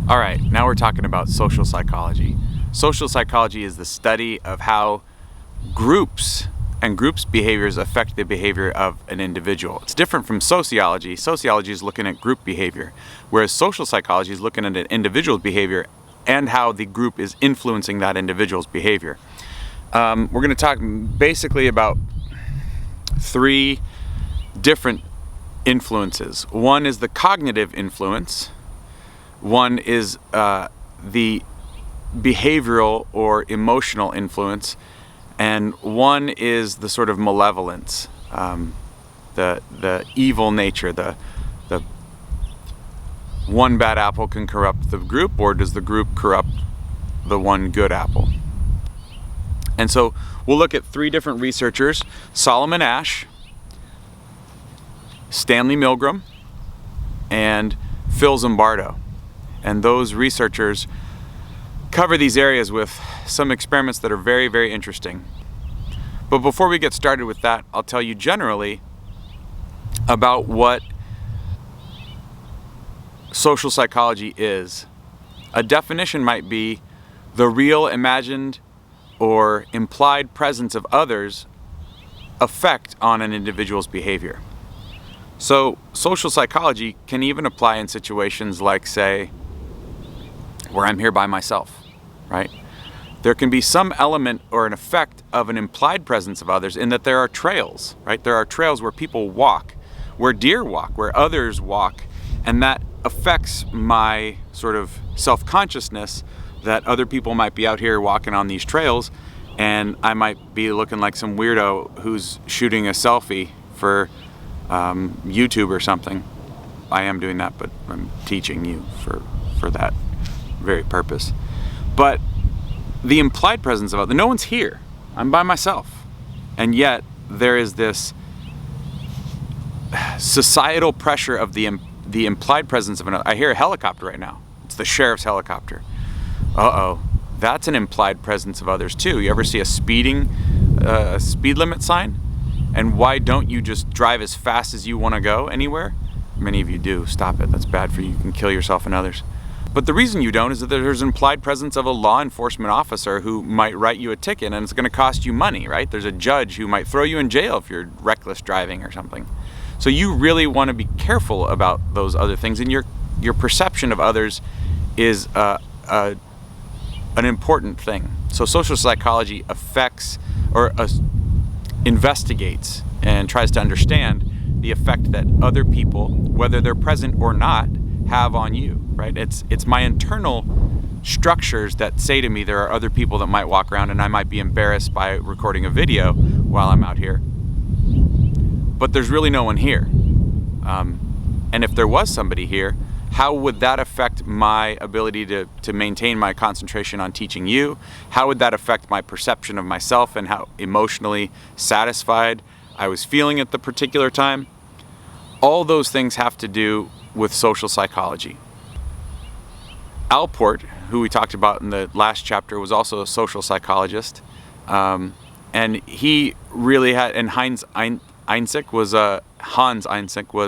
All right, now we're talking about social psychology. Social psychology is the study of how groups and groups' behaviors affect the behavior of an individual. It's different from sociology. Sociology is looking at group behavior, whereas social psychology is looking at an individual's behavior and how the group is influencing that individual's behavior. We're going to talk basically about three different influences. One is the cognitive influence. One is the behavioral or emotional influence, and one is the sort of malevolence, the evil nature. The one bad apple can corrupt the group, or does the group corrupt the one good apple? And so we'll look at three different researchers: Solomon Asch, Stanley Milgram, and Phil Zimbardo. And those researchers cover these areas with some experiments that are very, very interesting. But before we get started with that, I'll tell you generally about what social psychology is. A definition might be the real, imagined, or implied presence of others' effect on an individual's behavior. So social psychology can even apply in situations like, say, where I'm here by myself, right? There can be some element or an effect of an implied presence of others in that there are trails, right? There are trails where people walk, where deer walk, where others walk, and that affects my sort of self-consciousness that other people might be out here walking on these trails, and I might be looking like some weirdo who's shooting a selfie for YouTube or something. I am doing that, but I'm teaching you for that very purpose. But the implied presence of others, no one's here. I'm by myself. And yet there is this societal pressure of the implied presence of another. I hear a helicopter right now. It's the sheriff's helicopter. Uh-oh. That's an implied presence of others too. You ever see a speed limit sign? And why don't you just drive as fast as you want to go anywhere? Many of you do. Stop it. That's bad for you. You can kill yourself and others. But the reason you don't is that there's an implied presence of a law enforcement officer who might write you a ticket, and it's going to cost you money, right? There's a judge who might throw you in jail if you're reckless driving or something. So you really want to be careful about those other things, and your perception of others is an important thing. So social psychology affects or investigates and tries to understand the effect that other people, whether they're present or not, have on you, right? It's my internal structures that say to me there are other people that might walk around and I might be embarrassed by recording a video while I'm out here. But there's really no one here. And if there was somebody here, how would that affect my ability to maintain my concentration on teaching you? How would that affect my perception of myself and how emotionally satisfied I was feeling at the particular time? All those things have to do with social psychology. Alport, who we talked about in the last chapter, was also a social psychologist. And he really had, and Hans Einzig was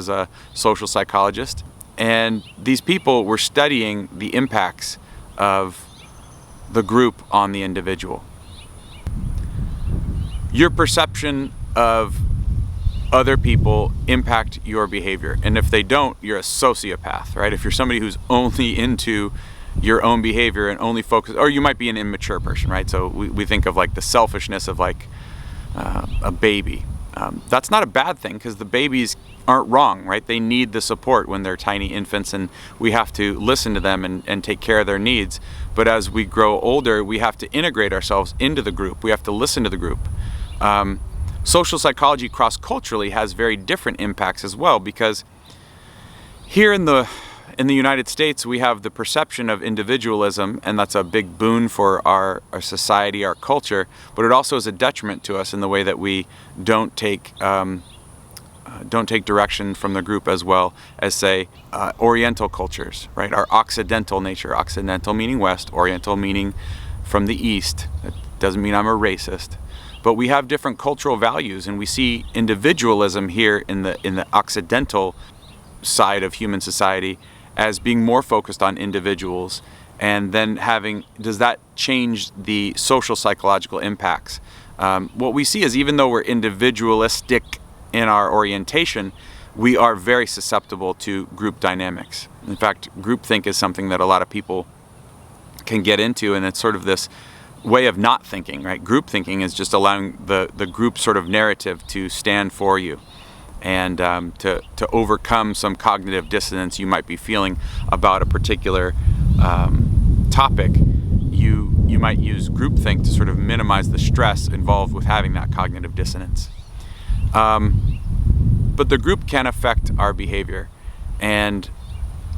a social psychologist. And these people were studying the impacts of the group on the individual. Your perception of other people impact your behavior. And if they don't, you're a sociopath, right? If you're somebody who's only into your own behavior and only focus, or you might be an immature person, right? So we think of like the selfishness of like a baby. That's not a bad thing because the babies aren't wrong, right? They need the support when they're tiny infants, and we have to listen to them and take care of their needs. But as we grow older, we have to integrate ourselves into the group. We have to listen to the group. Social psychology cross-culturally has very different impacts as well, because here in the United States we have the perception of individualism, and that's a big boon for our society, our culture, but it also is a detriment to us in the way that we don't take direction from the group as well as, say, Oriental cultures, right? Our Occidental nature, Occidental meaning West, Oriental meaning from the East. That doesn't mean I'm a racist. But we have different cultural values, and we see individualism here in the Occidental side of human society as being more focused on individuals, and then does that change the social psychological impacts? What we see is, even though we're individualistic in our orientation, we are very susceptible to group dynamics. In fact, groupthink is something that a lot of people can get into, and it's sort of this way of not thinking, right? Group thinking is just allowing the group sort of narrative to stand for you, and to overcome some cognitive dissonance you might be feeling about a particular topic. You might use groupthink to sort of minimize the stress involved with having that cognitive dissonance. But the group can affect our behavior, and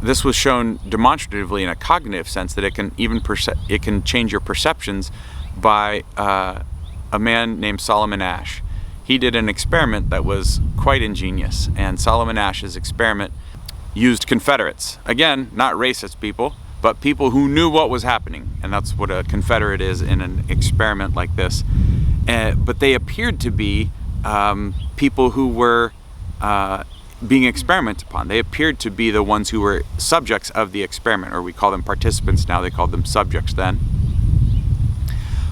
this was shown demonstratively in a cognitive sense, that it can even it can change your perceptions by a man named Solomon Asch. He did an experiment that was quite ingenious, and Solomon Asch's experiment used Confederates. Again, not racist people, but people who knew what was happening, and that's what a Confederate is in an experiment like this. But they appeared to be people who were being experimented upon. They appeared to be the ones who were subjects of the experiment, or we call them participants now, they called them subjects then.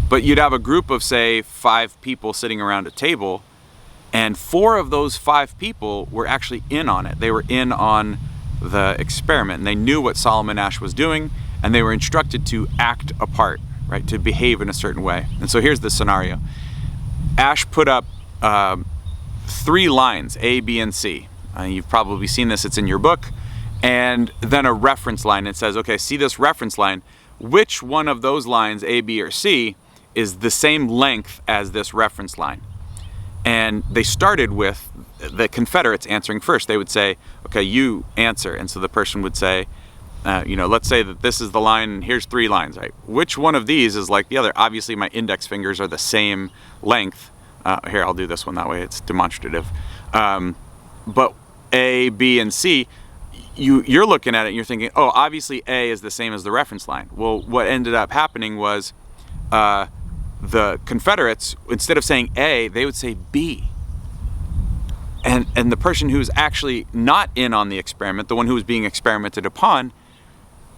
But you'd have a group of, say, 5 people sitting around a table, and 4 of those 5 people were actually in on it. They were in on the experiment, and they knew what Solomon Asch was doing, and they were instructed to act a part, right, to behave in a certain way. And so here's the scenario. Asch put up 3 lines, A, B, and C. You've probably seen this, it's in your book. And then a reference line. It says, okay, see this reference line. Which one of those lines, A, B, or C, is the same length as this reference line? And they started with the Confederates answering first. They would say, okay, you answer. And so the person would say, let's say that this is the line, and here's 3 lines, right? Which one of these is like the other? Obviously, my index fingers are the same length. Here, I'll do this one, that way it's demonstrative. But A, B, and C, you're looking at it and you're thinking, oh, obviously A is the same as the reference line. Well, what ended up happening was the Confederates, instead of saying A, they would say B. And the person who's actually not in on the experiment, the one who was being experimented upon,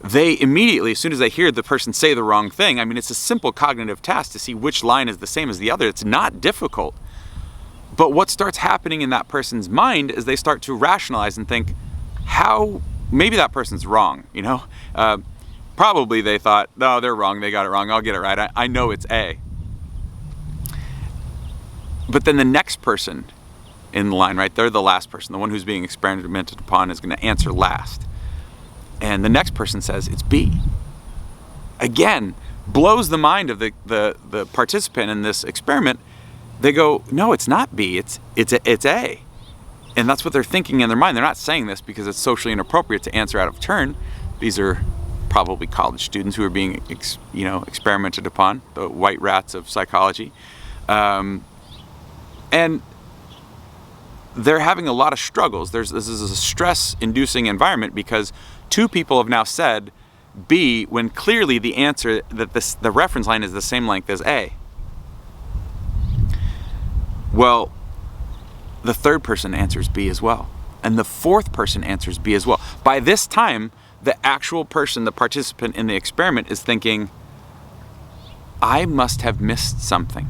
they immediately, as soon as they hear the person say the wrong thing, I mean, it's a simple cognitive task to see which line is the same as the other. It's not difficult. But what starts happening in that person's mind is they start to rationalize and think, maybe that person's wrong, Probably they thought, no, they're wrong, they got it wrong, I'll get it right, I know it's A. But then the next person in the line, right, they're the last person, the one who's being experimented upon is going to answer last. And the next person says, it's B. Again, blows the mind of the participant in this experiment. They go, no, it's not B, it's A. And that's what they're thinking in their mind. They're not saying this because it's socially inappropriate to answer out of turn. These are probably college students who are being experimented upon, the white rats of psychology. And they're having a lot of struggles. This is a stress-inducing environment because 2 people have now said B when clearly the answer, that the reference line is the same length as A. Well, the 3rd person answers B as well. And the 4th person answers B as well. By this time, the actual person, the participant in the experiment, is thinking, I must have missed something.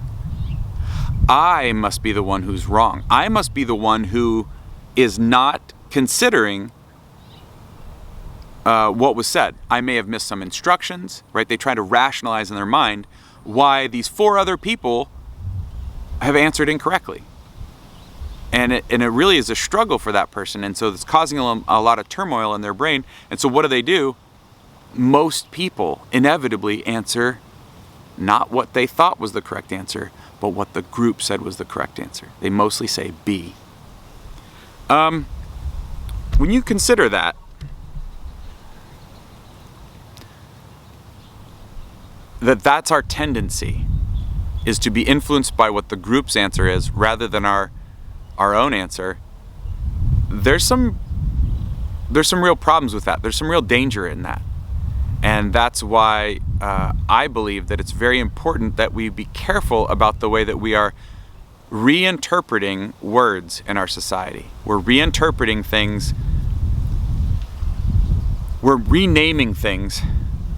I must be the one who's wrong. I must be the one who is not considering what was said. I may have missed some instructions, right? They try to rationalize in their mind why these 4 other people have answered incorrectly. And it really is a struggle for that person. And so it's causing a lot of turmoil in their brain. And so what do? Most people inevitably answer not what they thought was the correct answer, but what the group said was the correct answer. They mostly say B. When you consider that's our tendency, is to be influenced by what the group's answer is rather than our own answer, there's some real problems with that. There's some real danger in that. And that's why I believe that it's very important that we be careful about the way that we are reinterpreting words in our society. We're reinterpreting things we're renaming things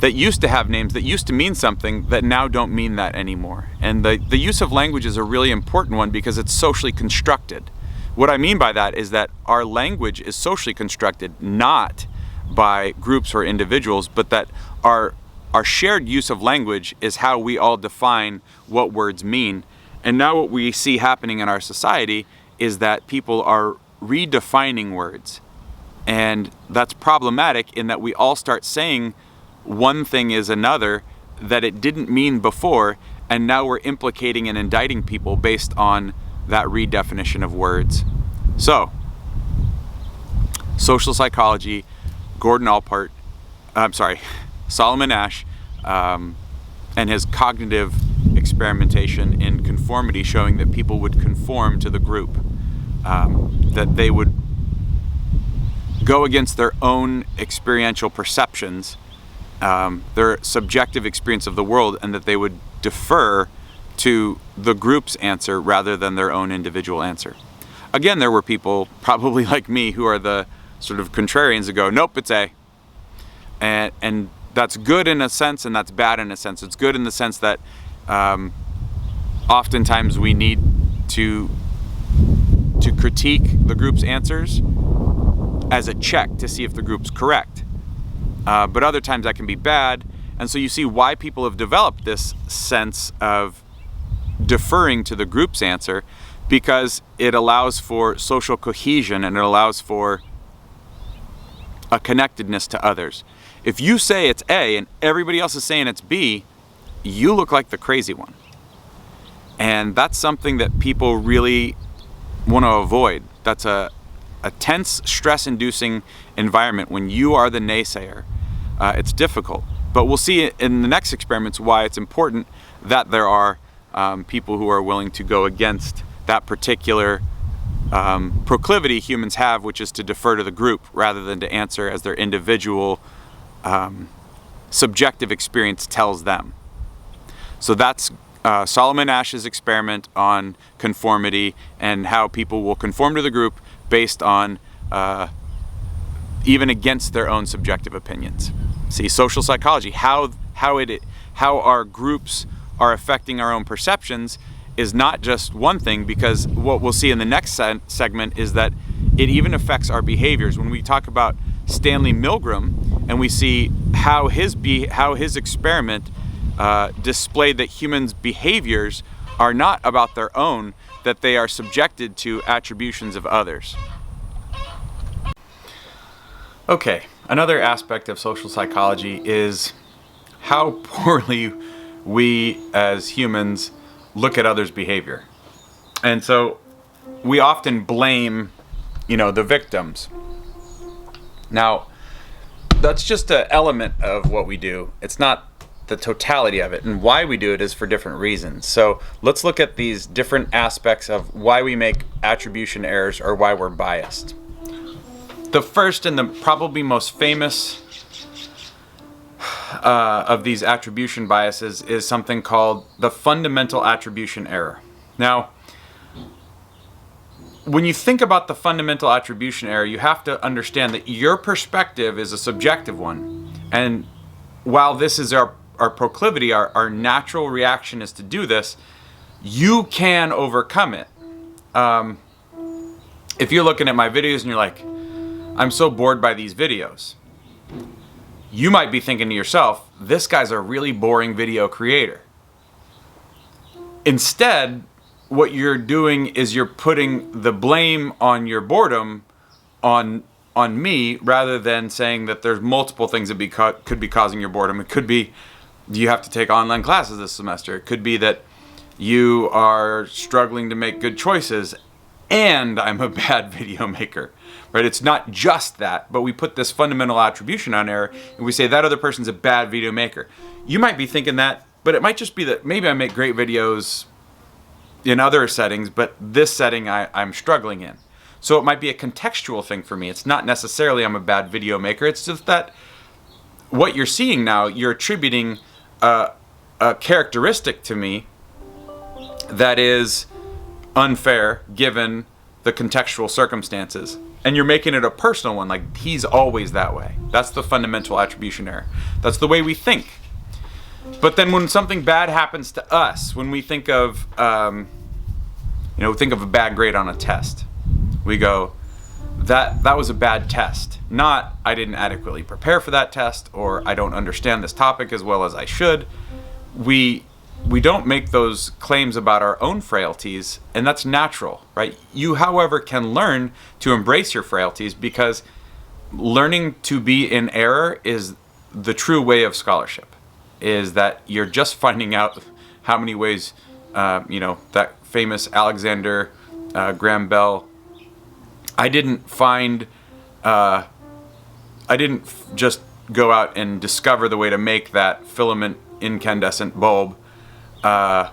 that used to have names, that used to mean something, that now don't mean that anymore. And the use of language is a really important one because it's socially constructed. What I mean by that is that our language is socially constructed, not by groups or individuals, but that our shared use of language is how we all define what words mean. And now what we see happening in our society is that people are redefining words. And that's problematic in that we all start saying one thing is another that it didn't mean before, and now we're implicating and indicting people based on that redefinition of words. So, social psychology, Solomon Asch, and his cognitive experimentation in conformity, showing that people would conform to the group, that they would go against their own experiential perceptions, their subjective experience of the world, and that they would defer to the group's answer rather than their own individual answer. Again, there were people, probably like me, who are the sort of contrarians that go, nope, it's A. And that's good in a sense, and that's bad in a sense. It's good in the sense that oftentimes we need to critique the group's answers as a check to see if the group's correct. But other times that can be bad. And so you see why people have developed this sense of deferring to the group's answer, because it allows for social cohesion and it allows for a connectedness to others. If you say it's A and everybody else is saying it's B, you look like the crazy one. And that's something that people really want to avoid. That's a tense, stress-inducing environment when you are the naysayer. It's difficult. But we'll see in the next experiments why it's important that there are people who are willing to go against that particular proclivity humans have, which is to defer to the group rather than to answer as their individual subjective experience tells them. So that's Solomon Asch's experiment on conformity and how people will conform to the group based on even against their own subjective opinions. See, social psychology, how our groups are affecting our own perceptions is not just one thing, because what we'll see in the next segment is that it even affects our behaviors. When we talk about Stanley Milgram and we see how his experiment displayed that humans' behaviors are not about their own, that they are subjected to attributions of others. Okay, another aspect of social psychology is how poorly we as humans look at others' behavior. And so we often blame, the victims. Now, that's just an element of what we do. It's not the totality of it, and why we do it is for different reasons. So let's look at these different aspects of why we make attribution errors or why we're biased. The first and the probably most famous of these attribution biases is something called the fundamental attribution error. Now, when you think about the fundamental attribution error, you have to understand that your perspective is a subjective one. And while this is our proclivity, our natural reaction is to do this, you can overcome it. If you're looking at my videos and you're like, I'm so bored by these videos, you might be thinking to yourself, this guy's a really boring video creator. Instead, what you're doing is you're putting the blame on your boredom on me, rather than saying that there's multiple things that could be causing your boredom. It could be you have to take online classes this semester. It could be that you are struggling to make good choices and I'm a bad video maker, right? It's not just that, but we put this fundamental attribution on error and we say that other person's a bad video maker. You might be thinking that, but it might just be that maybe I make great videos in other settings, but this setting I'm struggling in. So it might be a contextual thing for me. It's not necessarily I'm a bad video maker. It's just that what you're seeing now, you're attributing a characteristic to me that is unfair given the contextual circumstances. and you're making it a personal one, like he's always that way. That's the fundamental attribution error. That's the way we think. But then when something bad happens to us, when we think of, think of a bad grade on a test, we go, that was a bad test. Not, I didn't adequately prepare for that test, or I don't understand this topic as well as I should. We don't make those claims about our own frailties, and that's natural, right? You, however, can learn to embrace your frailties, because learning to be in error is the true way of scholarship, is that you're just finding out how many ways, that famous Alexander Graham Bell, I didn't just go out and discover the way to make that filament incandescent bulb. I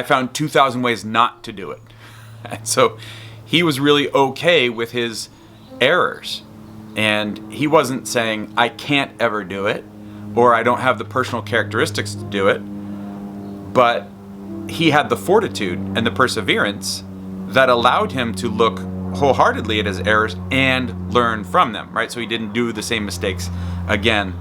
found 2,000 ways not to do it. And so he was really okay with his errors. And he wasn't saying, I can't ever do it, or I don't have the personal characteristics to do it. But he had the fortitude and the perseverance that allowed him to look wholeheartedly at his errors and learn from them, right? So he didn't do the same mistakes again.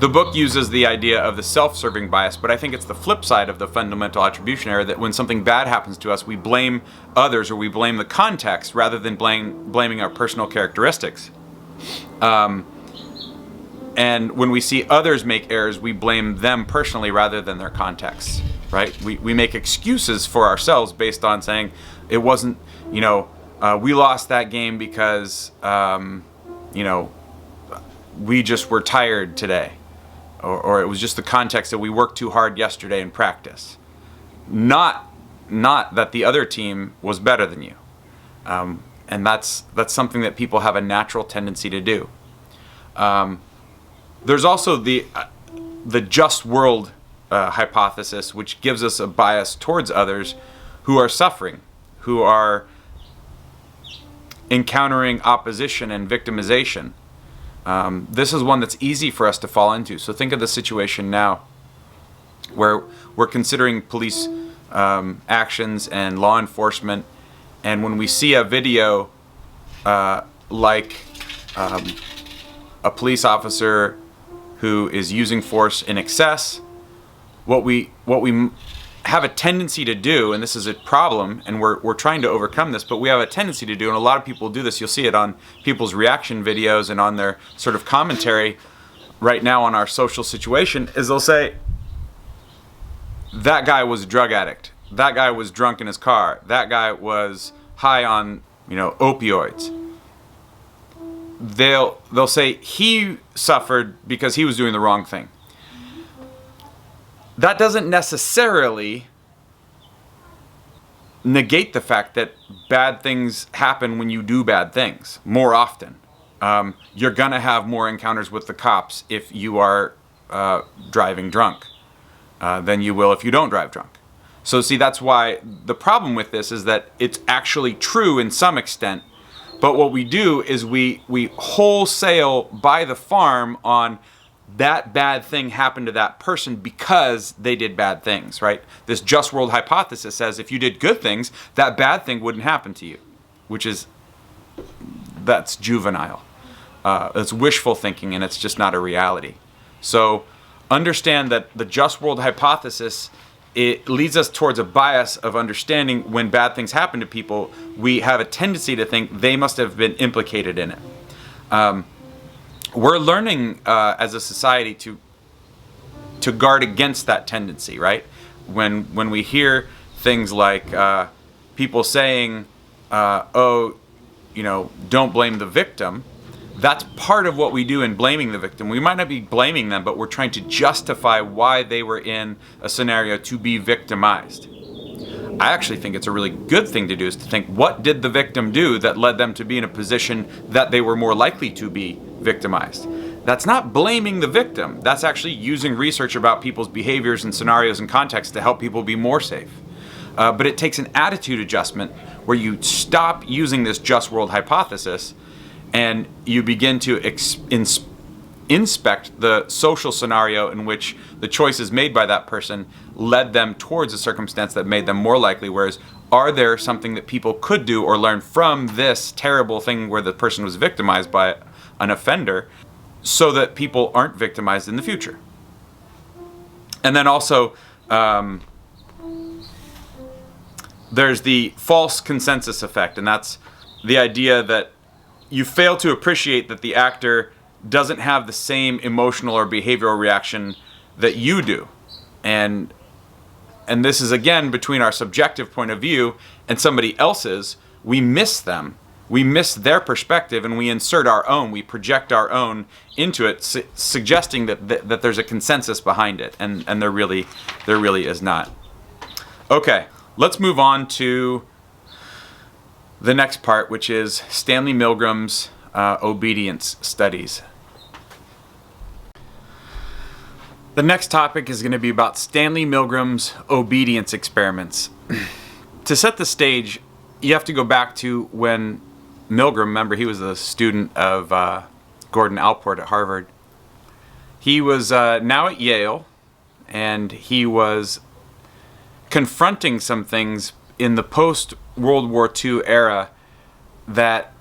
The book uses the idea of the self-serving bias, but I think it's the flip side of the fundamental attribution error, that when something bad happens to us, we blame others, or we blame the context rather than blaming our personal characteristics. And when we see others make errors, we blame them personally rather than their context, right? We make excuses for ourselves based on saying it wasn't, we lost that game because, we just were tired today. Or it was just the context that we worked too hard yesterday in practice. Not that the other team was better than you. And that's something that people have a natural tendency to do. There's also the just world hypothesis, which gives us a bias towards others who are suffering, who are encountering opposition and victimization. This is one that's easy for us to fall into. So think of the situation now where we're considering police actions and law enforcement, and when we see a video like a police officer who is using force in excess, what we have a tendency to do, and this is a problem, and we're trying to overcome this, but we have a tendency to do, and a lot of people do this, you'll see it on people's reaction videos and on their sort of commentary right now on our social situation, is they'll say, that guy was a drug addict, that guy was drunk in his car, that guy was high on, opioids. They'll say he suffered because he was doing the wrong thing. That doesn't necessarily negate the fact that bad things happen when you do bad things more often. You're gonna have more encounters with the cops if you are driving drunk than you will if you don't drive drunk. So see, that's why the problem with this is that it's actually true in some extent, but what we do is we wholesale buy the farm on that bad thing happened to that person because they did bad things, right? This just world hypothesis says if you did good things, that bad thing wouldn't happen to you, that's juvenile. It's wishful thinking, and it's just not a reality. So understand that the just world hypothesis, it leads us towards a bias of understanding when bad things happen to people, we have a tendency to think they must have been implicated in it. We're learning as a society to guard against that tendency, right? When we hear things like people saying, don't blame the victim, that's part of what we do in blaming the victim. We might not be blaming them, but we're trying to justify why they were in a scenario to be victimized. I actually think it's a really good thing to do, is to think, what did the victim do that led them to be in a position that they were more likely to be victimized? That's not blaming the victim. That's actually using research about people's behaviors and scenarios and contexts to help people be more safe. But it takes an attitude adjustment where you stop using this just world hypothesis and you begin to inspect the social scenario in which the choices made by that person led them towards a circumstance that made them more likely, whereas are there something that people could do or learn from this terrible thing where the person was victimized by an offender so that people aren't victimized in the future? And then also, there's the false consensus effect, and that's the idea that you fail to appreciate that the actor doesn't have the same emotional or behavioral reaction that you do. And this is, again, between our subjective point of view and somebody else's. We miss them. We miss their perspective, and we insert our own. We project our own into it, suggesting that there's a consensus behind it, and there really is not. Okay, let's move on to the next part, which is Stanley Milgram's obedience studies. The next topic is going to be about Stanley Milgram's obedience experiments. To set the stage, you have to go back to when Milgram, remember, he was a student of Gordon Allport at Harvard. He was now at Yale, and he was confronting some things in the post-World War II era that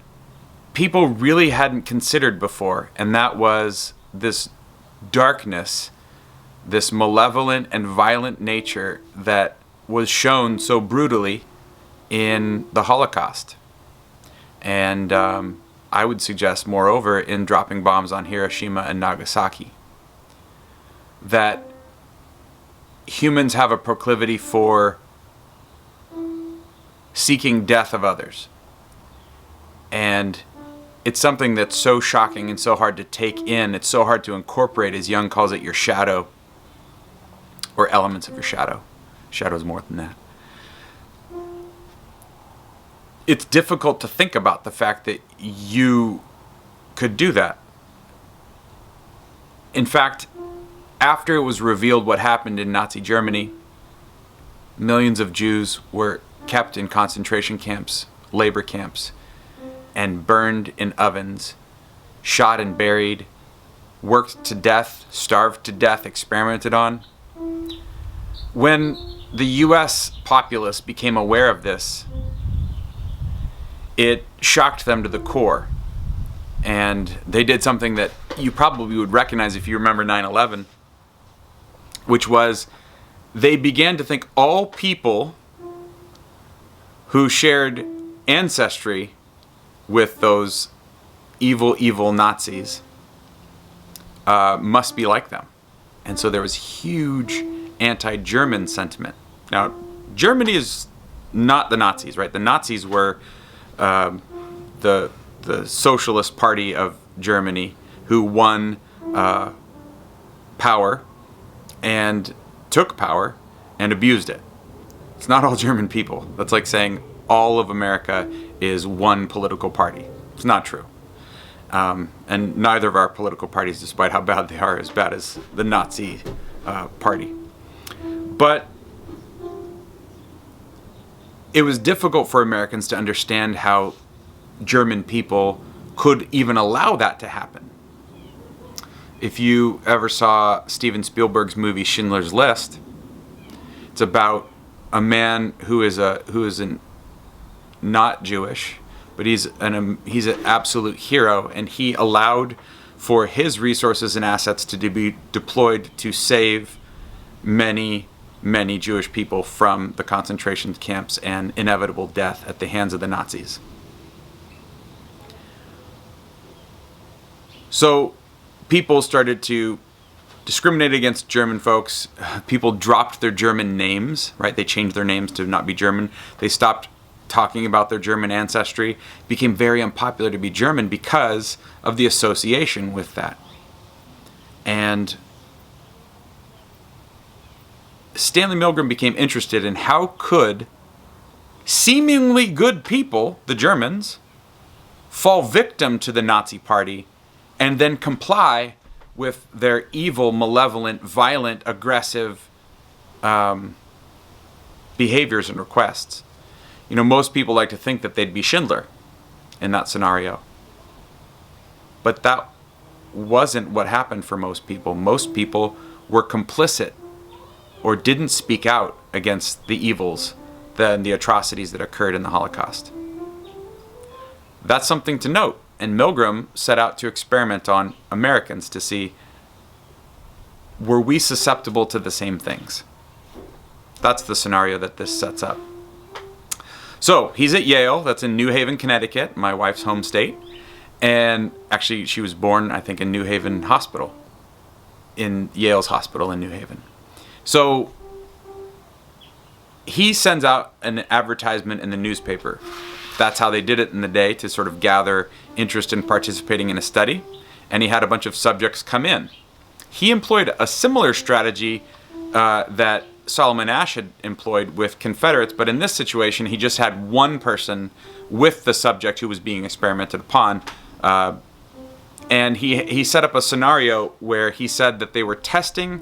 people really hadn't considered before, and that was this darkness, this malevolent and violent nature that was shown so brutally in the Holocaust. And I would suggest, moreover, in dropping bombs on Hiroshima and Nagasaki, that humans have a proclivity for seeking death of others. And it's something that's so shocking and so hard to take in. It's so hard to incorporate, as Jung calls it, your shadow, or elements of your shadow. Shadow's more than that. It's difficult to think about the fact that you could do that. In fact, after it was revealed what happened in Nazi Germany, millions of Jews were kept in concentration camps, labor camps, and burned in ovens, shot and buried, worked to death, starved to death, experimented on. When the US populace became aware of this, it shocked them to the core. And they did something that you probably would recognize if you remember 9/11, which was they began to think all people who shared ancestry with those evil, evil Nazis must be like them. And so there was huge anti-German sentiment. Now, Germany is not the Nazis, right? The Nazis were the Socialist Party of Germany, who won power and took power and abused it. It's not all German people. That's like saying all of America is one political party. It's not true. And neither of our political parties, despite how bad they are, as bad as the Nazi party. But it was difficult for Americans to understand how German people could even allow that to happen. If you ever saw Steven Spielberg's movie Schindler's List, it's about a man who is not Jewish, but he's an absolute hero, and he allowed for his resources and assets to be deployed to save many Jewish people from the concentration camps and inevitable death at the hands of the Nazis. So people started to discriminate against German folks. People dropped their German names, right? They changed their names to not be German. They stopped talking about their German ancestry. It became very unpopular to be German because of the association with that. And Stanley Milgram became interested in how could seemingly good people, the Germans, fall victim to the Nazi Party and then comply with their evil, malevolent, violent, aggressive behaviors and requests. You know, most people like to think that they'd be Schindler in that scenario. But that wasn't what happened for most people. Most people were complicit or didn't speak out against the evils than the atrocities that occurred in the Holocaust. That's something to note. And Milgram set out to experiment on Americans to see, were we susceptible to the same things? That's the scenario that this sets up. So he's at Yale, that's in New Haven, Connecticut, my wife's home state. And actually, she was born, I think, in New Haven Hospital, in Yale's hospital in New Haven. So he sends out an advertisement in the newspaper. That's how they did it in the day, to sort of gather interest in participating in a study. And he had a bunch of subjects come in. He employed a similar strategy that Solomon Asch had employed with Confederates, but in this situation, he just had one person with the subject who was being experimented upon. And he set up a scenario where he said that they were testing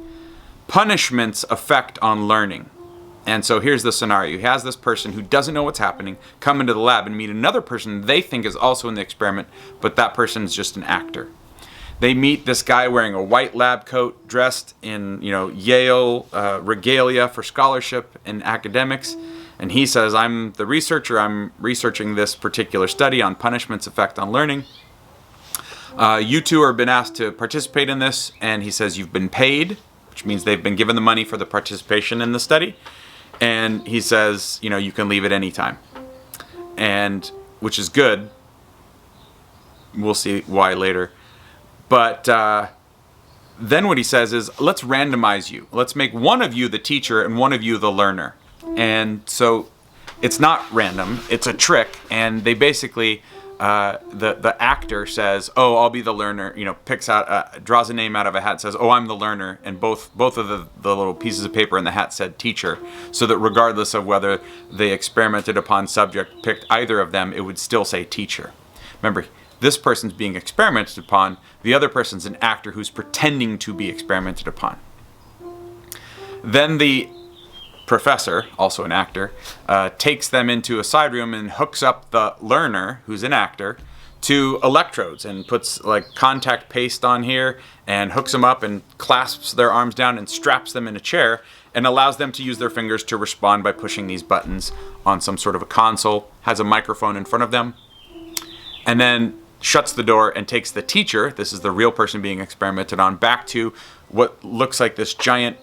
punishment's effect on learning. And so here's the scenario. He has this person who doesn't know what's happening come into the lab and meet another person they think is also in the experiment, but that person's just an actor. They meet this guy wearing a white lab coat, dressed in Yale regalia for scholarship and academics. And he says, I'm the researcher. I'm researching this particular study on punishment's effect on learning. You two have been asked to participate in this. And he says, you've been paid, which means they've been given the money for the participation in the study. And he says, you can leave at any time. And which is good. We'll see why later. But then what he says is, let's randomize you. Let's make one of you the teacher and one of you the learner. And so it's not random, it's a trick. And they basically, the actor says, oh, I'll be the learner, picks out, draws a name out of a hat, says, oh, I'm the learner. And both of the little pieces of paper in the hat said teacher. So that regardless of whether they experimented upon subject picked either of them, it would still say teacher. Remember, this person's being experimented upon. The other person's an actor who's pretending to be experimented upon. Then the professor, also an actor, takes them into a side room and hooks up the learner, who's an actor, to electrodes and puts contact paste on here and hooks them up and clasps their arms down and straps them in a chair and allows them to use their fingers to respond by pushing these buttons on some sort of a console, has a microphone in front of them, and then shuts the door and takes the teacher, this is the real person being experimented on, back to what looks like this giant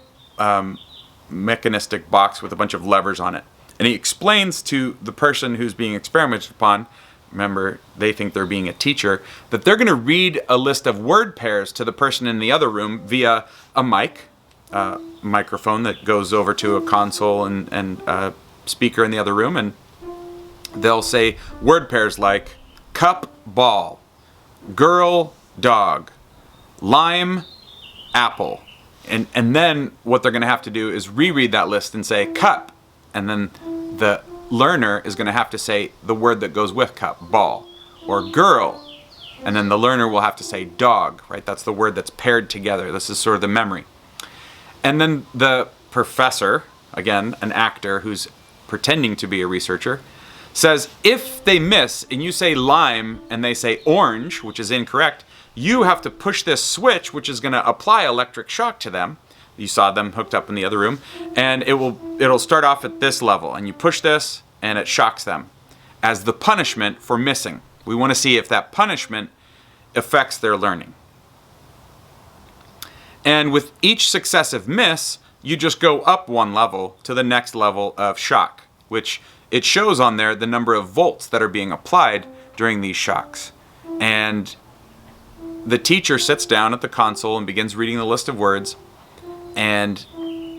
mechanistic box with a bunch of levers on it. And he explains to the person who's being experimented upon, remember, they think they're being a teacher, that they're going to read a list of word pairs to the person in the other room via a microphone that goes over to a console and a speaker in the other room. And they'll say word pairs like cup, ball, girl, dog, lime, apple. And then what they're going to have to do is reread that list and say cup. And then the learner is going to have to say the word that goes with cup, ball, or girl. And then the learner will have to say dog, right? That's the word that's paired together. This is sort of the memory. And then the professor, again, an actor who's pretending to be a researcher, says if they miss and you say lime and they say orange, which is incorrect, you have to push this switch, which is going to apply electric shock to them. You saw them hooked up in the other room, and it'll start off at this level, and you push this and it shocks them as the punishment for missing. We want to see if that punishment affects their learning. And with each successive miss, you just go up one level to the next level of shock, which it shows on there the number of volts that are being applied during these shocks. And the teacher sits down at the console and begins reading the list of words and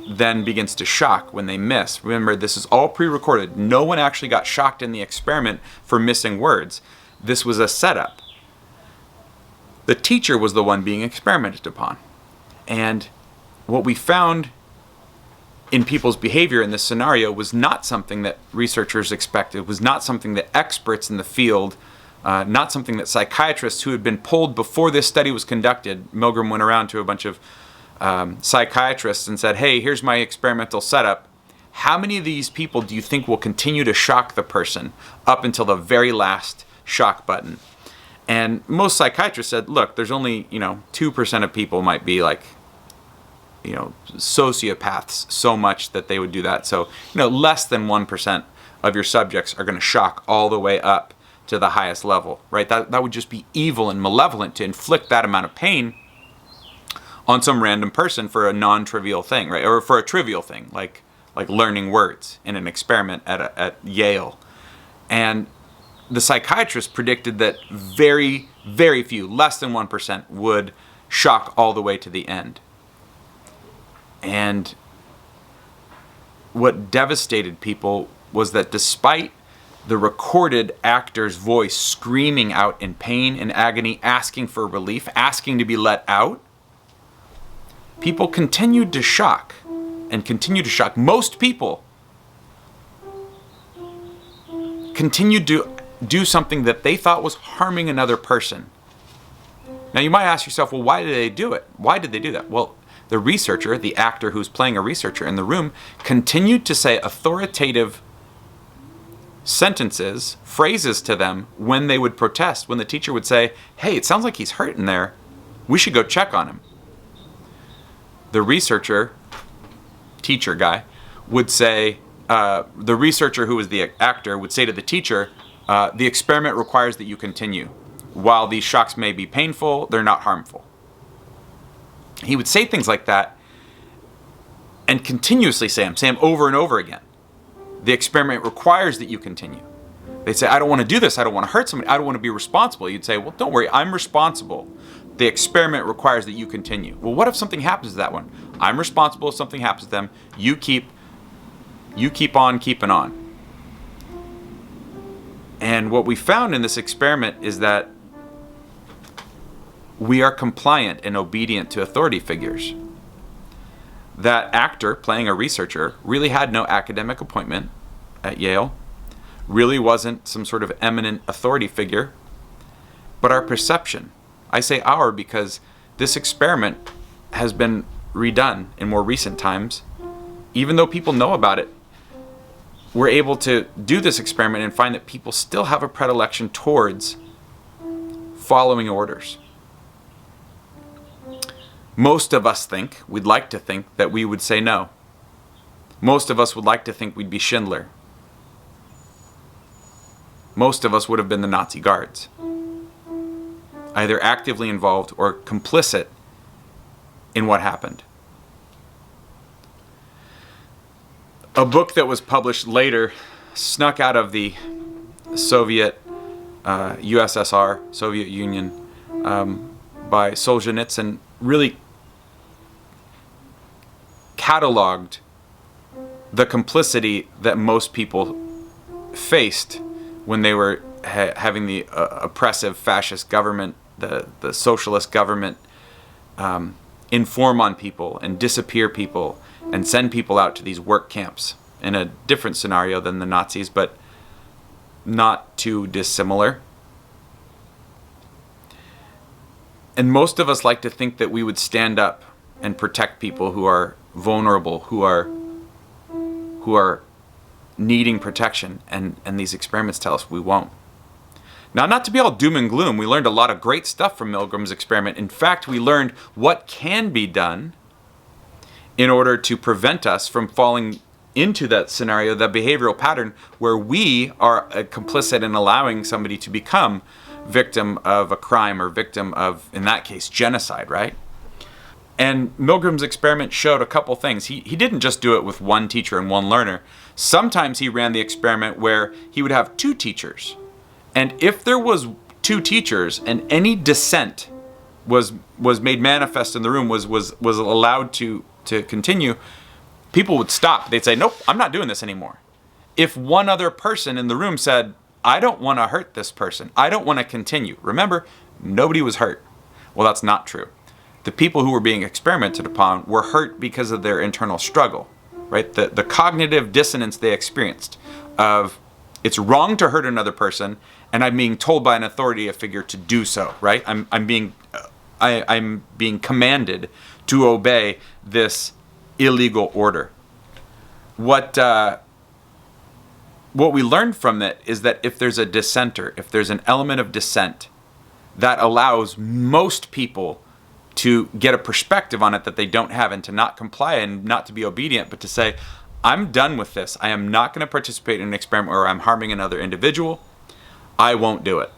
then begins to shock when they miss. Remember, this is all pre-recorded. No one actually got shocked in the experiment for missing words. This was a setup. The teacher was the one being experimented upon. And what we found in people's behavior in this scenario was not something that researchers expected, was not something that experts in the field, not something that psychiatrists who had been polled before this study was conducted. Milgram went around to a bunch of psychiatrists and said, hey, here's my experimental setup. How many of these people do you think will continue to shock the person up until the very last shock button? And most psychiatrists said, look, there's only 2% of people might be sociopaths so much that they would do that. So, less than 1% of your subjects are going to shock all the way up to the highest level, right? That would just be evil and malevolent to inflict that amount of pain on some random person for a non-trivial thing, right? Or for a trivial thing, like learning words in an experiment at Yale. And the psychiatrist predicted that very, very few, less than 1%, would shock all the way to the end. And what devastated people was that despite the recorded actor's voice screaming out in pain and agony, asking for relief, asking to be let out, people continued to shock and continue to shock. Most people continued to do something that they thought was harming another person. Now you might ask yourself, well, why did they do it? Why did they do that? Well, the researcher, the actor who's playing a researcher in the room, continued to say authoritative sentences, phrases to them when they would protest, when the teacher would say, hey, it sounds like he's hurt in there. We should go check on him. The researcher, teacher guy, would say, the researcher who was the actor would say to the teacher, the experiment requires that you continue. While these shocks may be painful, they're not harmful. He would say things like that and continuously say them over and over again. The experiment requires that you continue. They'd say, I don't want to do this. I don't want to hurt somebody. I don't want to be responsible. You'd say, well, don't worry. I'm responsible. The experiment requires that you continue. Well, what if something happens to that one? I'm responsible if something happens to them. You keep on keeping on. And what we found in this experiment is that we are compliant and obedient to authority figures. That actor playing a researcher really had no academic appointment at Yale, really wasn't some sort of eminent authority figure, but our perception. I say our because this experiment has been redone in more recent times. Even though people know about it, we're able to do this experiment and find that people still have a predilection towards following orders. Most of us we'd like to think that we would say no. Most of us would like to think we'd be Schindler. Most of us would have been the Nazi guards, either actively involved or complicit in what happened. A book that was published later, snuck out of the Soviet USSR, Soviet Union, by Solzhenitsyn, really cataloged the complicity that most people faced when they were having the oppressive fascist government, the socialist government, inform on people and disappear people and send people out to these work camps in a different scenario than the Nazis, but not too dissimilar. And most of us like to think that we would stand up and protect people who are vulnerable, who are needing protection, and these experiments tell us we won't. Now, not to be all doom and gloom, we learned a lot of great stuff from Milgram's experiment. In fact, we learned what can be done in order to prevent us from falling into that scenario, that behavioral pattern where we are complicit in allowing somebody to become victim of a crime or victim of, in that case, genocide, right? And Milgram's experiment showed a couple things. He didn't just do it with one teacher and one learner. Sometimes he ran the experiment where he would have two teachers. And if there was two teachers and any dissent was made manifest in the room, was allowed to continue, people would stop. They'd say, nope, I'm not doing this anymore. If one other person in the room said, I don't want to hurt this person, I don't want to continue. Remember, nobody was hurt. Well, that's not true. The people who were being experimented upon were hurt because of their internal struggle, right? The cognitive dissonance they experienced of, it's wrong to hurt another person, and I'm being told by an authority figure to do so, right? I'm being commanded to obey this illegal order. What we learned from it is that if there's a dissenter, if there's an element of dissent, that allows most people to get a perspective on it that they don't have, and to not comply and not to be obedient, but to say, I'm done with this. I am not going to participate in an experiment where I'm harming another individual. I won't do it.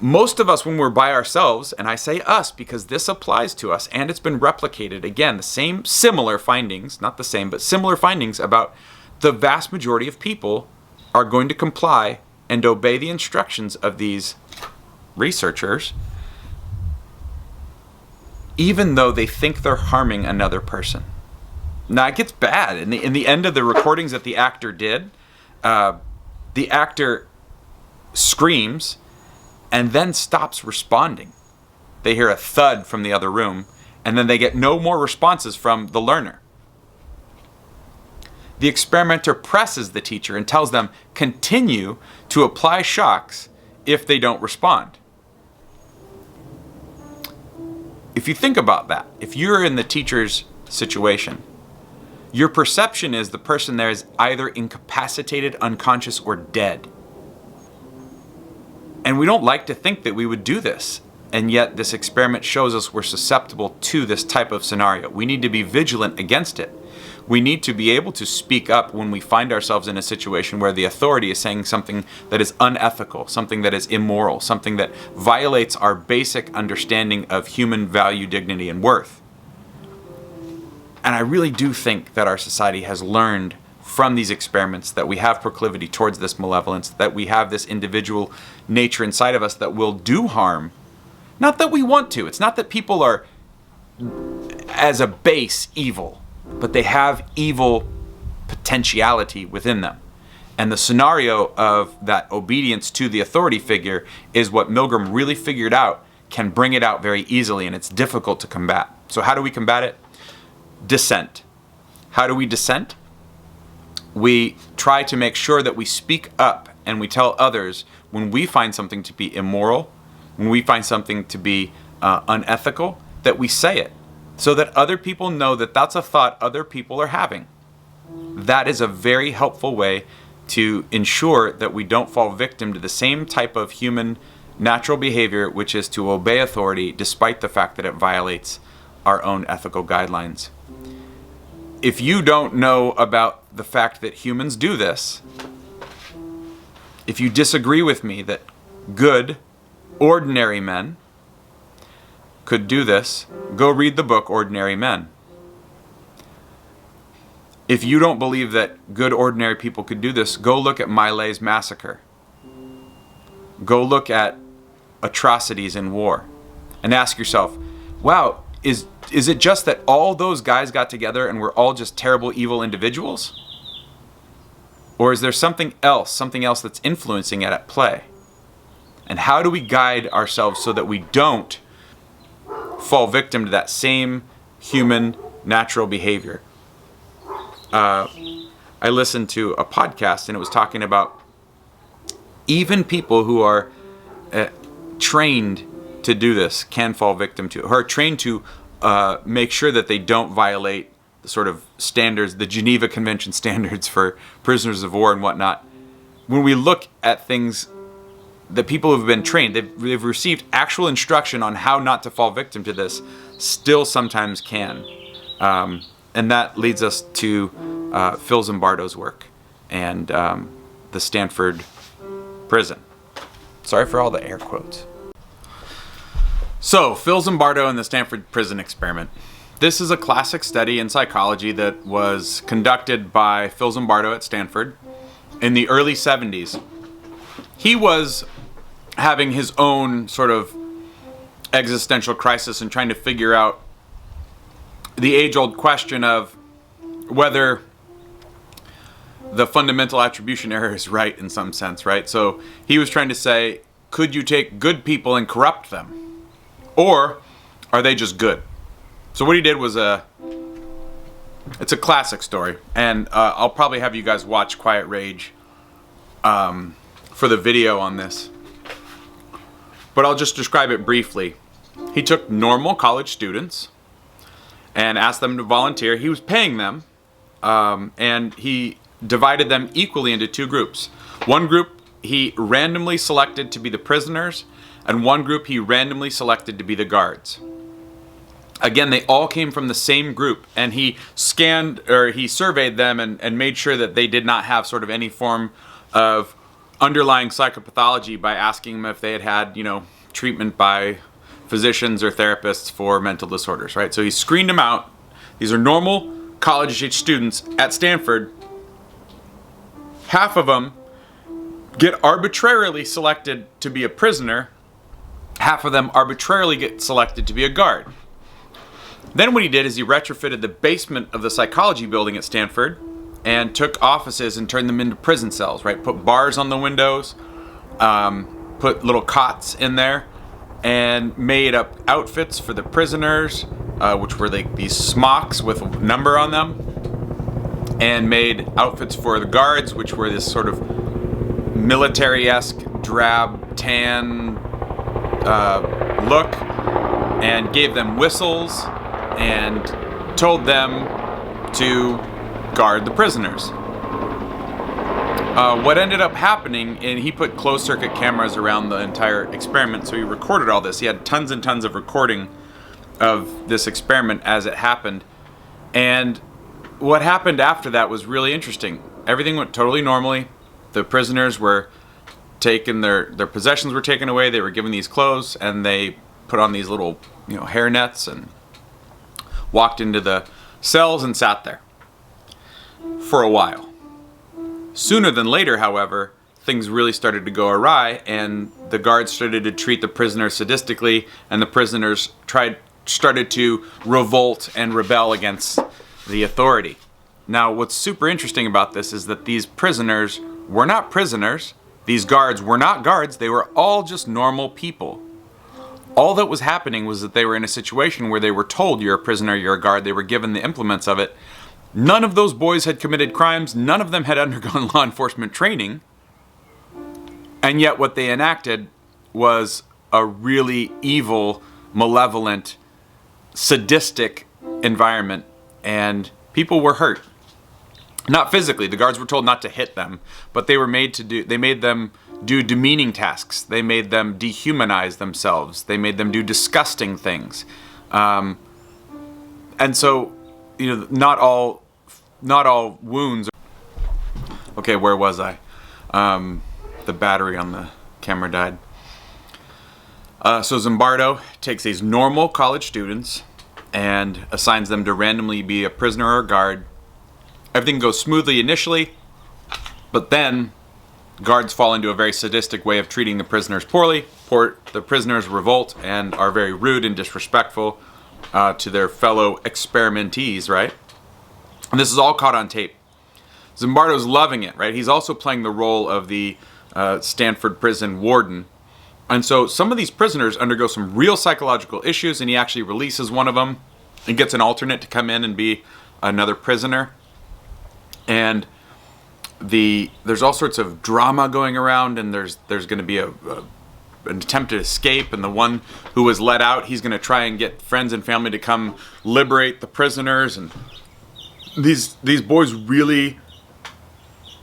Most of us, when we're by ourselves, and I say us because this applies to us and it's been replicated, again, the same similar findings, not the same, but similar findings about the vast majority of people are going to comply and obey the instructions of these researchers, even though they think they're harming another person. Now, it gets bad. In the end of the recordings that the actor did, the actor screams and then stops responding. They hear a thud from the other room, and then they get no more responses from the learner. The experimenter presses the teacher and tells them continue to apply shocks if they don't respond. If you think about that, if you're in the teacher's situation, your perception is the person there is either incapacitated, unconscious, or dead. And we don't like to think that we would do this. And yet this experiment shows us we're susceptible to this type of scenario. We need to be vigilant against it. We need to be able to speak up when we find ourselves in a situation where the authority is saying something that is unethical, something that is immoral, something that violates our basic understanding of human value, dignity, and worth. And I really do think that our society has learned from these experiments that we have proclivity towards this malevolence, that we have this individual nature inside of us that will do harm. Not that we want to. It's not that people are, as a base, evil, but they have evil potentiality within them. And the scenario of that obedience to the authority figure is what Milgram really figured out can bring it out very easily, and it's difficult to combat. So how do we combat it? Dissent. How do we dissent? We try to make sure that we speak up and we tell others when we find something to be immoral, when we find something to be unethical, that we say it so that other people know that that's a thought other people are having. That is a very helpful way to ensure that we don't fall victim to the same type of human natural behavior, which is to obey authority despite the fact that it violates our own ethical guidelines. If you don't know about the fact that humans do this, if you disagree with me that good, ordinary men could do this, go read the book Ordinary Men. If you don't believe that good, ordinary people could do this, go look at Milei's massacre. Go look at atrocities in war and ask yourself, wow, is it just that all those guys got together and we're all just terrible, evil individuals? Or is there something else that's influencing it at play? And how do we guide ourselves so that we don't fall victim to that same human natural behavior? I listened to a podcast and it was talking about even people who are trained to do this can fall victim to it, who are trained to make sure that they don't violate the sort of standards, the Geneva Convention standards for prisoners of war and whatnot. When we look at things, the people who have been trained, they've received actual instruction on how not to fall victim to this, still sometimes can. And that leads us to Phil Zimbardo's work and the Stanford prison. Sorry for all the air quotes. So, Phil Zimbardo and the Stanford prison experiment. This is a classic study in psychology that was conducted by Phil Zimbardo at Stanford in the early 70s. He was having his own sort of existential crisis and trying to figure out the age-old question of whether the fundamental attribution error is right in some sense, right? So he was trying to say, could you take good people and corrupt them? Or are they just good? So what he did was it's a classic story, and I'll probably have you guys watch Quiet Rage for the video on this. But I'll just describe it briefly. He took normal college students and asked them to volunteer. He was paying them, and he divided them equally into two groups. One group he randomly selected to be the prisoners, and one group he randomly selected to be the guards. Again, they all came from the same group, and he surveyed them and made sure that they did not have sort of any form of underlying psychopathology by asking them if they had treatment by physicians or therapists for mental disorders, right? So he screened them out. These are normal college-age students at Stanford. Half of them get arbitrarily selected to be a prisoner. Half of them arbitrarily get selected to be a guard. Then what he did is he retrofitted the basement of the psychology building at Stanford and took offices and turned them into prison cells, right? Put bars on the windows, put little cots in there, and made up outfits for the prisoners, which were like these smocks with a number on them, and made outfits for the guards, which were this sort of military-esque drab tan look, and gave them whistles and told them to guard the prisoners. What ended up happening, and he put closed circuit cameras around the entire experiment, so he recorded all this. He had tons and tons of recording of this experiment as it happened. And what happened after that was really interesting. Everything went totally normally. The prisoners were taken, their possessions were taken away, they were given these clothes, and they put on these little hair nets and walked into the cells and sat there for a while. Sooner than later, however, things really started to go awry, and the guards started to treat the prisoners sadistically, and the prisoners started to revolt and rebel against the authority. Now, what's super interesting about this is that these prisoners were not prisoners. These guards were not guards. They were all just normal people. All that was happening was that they were in a situation where they were told, you're a prisoner, you're a guard. They were given the implements of it. None of those boys had committed crimes. None of them had undergone law enforcement training. And yet what they enacted was a really evil, malevolent, sadistic environment. And people were hurt. Not physically. The guards were told not to hit them, but they made them do demeaning tasks. They made them dehumanize themselves. They made them do disgusting things. And so, not all wounds. Okay, where was I? The battery on the camera died. So Zimbardo takes these normal college students and assigns them to randomly be a prisoner or a guard. Everything goes smoothly initially, but then guards fall into a very sadistic way of treating the prisoners poorly. The prisoners revolt and are very rude and disrespectful to their fellow experimentees, right? And this is all caught on tape. Zimbardo's loving it, right? He's also playing the role of the Stanford prison warden. And so some of these prisoners undergo some real psychological issues, and he actually releases one of them and gets an alternate to come in and be another prisoner. And there's all sorts of drama going around, and there's going to be an attempt to escape, and the one who was let out, he's going to try and get friends and family to come liberate the prisoners. And these boys really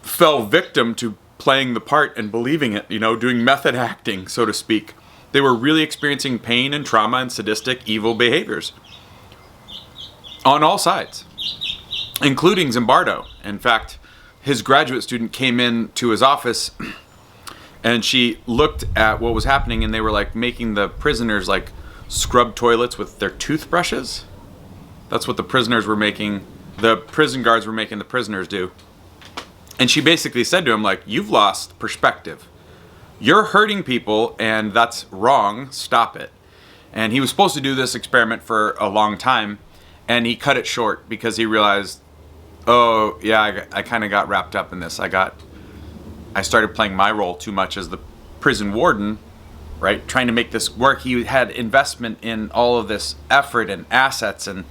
fell victim to playing the part and believing it, doing method acting, so to speak. They were really experiencing pain and trauma and sadistic, evil behaviors on all sides, including Zimbardo. In fact, his graduate student came in to his office, and she looked at what was happening, and they were making the prisoners scrub toilets with their toothbrushes. That's what the prisoners were making, the prison guards were making the prisoners do. And she basically said to him, you've lost perspective. You're hurting people, and that's wrong. Stop it. And he was supposed to do this experiment for a long time, and he cut it short because he realized, oh, yeah, I kind of got wrapped up in this. I started playing my role too much as the prison warden, right? Trying to make this work. He had investment in all of this effort and assets, and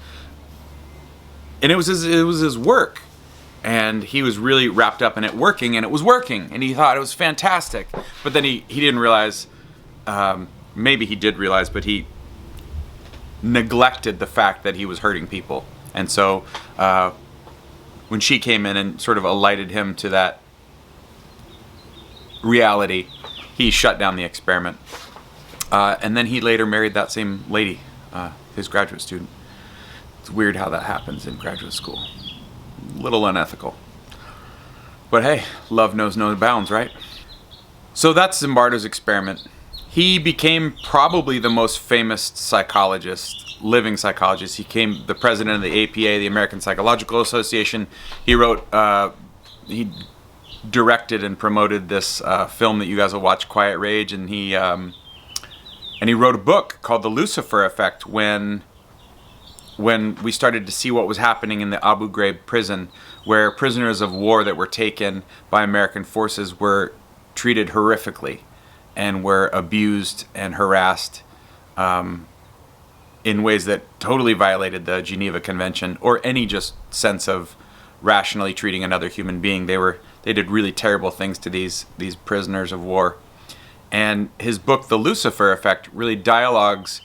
it was his work. And he was really wrapped up in it working, and it was working, and he thought it was fantastic. But then he didn't realize, maybe he did realize, but he neglected the fact that he was hurting people. And so when she came in and sort of alighted him to that reality, he shut down the experiment. And then he later married that same lady, his graduate student. It's weird how that happens in graduate school. A little unethical. But hey, love knows no bounds, right? So that's Zimbardo's experiment. He became probably the most famous psychologist, living psychologist. He became the president of the APA, the American Psychological Association. He wrote, he directed and promoted this film that you guys will watch, Quiet Rage, and he wrote a book called The Lucifer Effect when we started to see what was happening in the Abu Ghraib prison, where prisoners of war that were taken by American forces were treated horrifically and were abused and harassed in ways that totally violated the Geneva Convention or any just sense of rationally treating another human being. They did really terrible things to these prisoners of war. And his book, The Lucifer Effect, really dialogues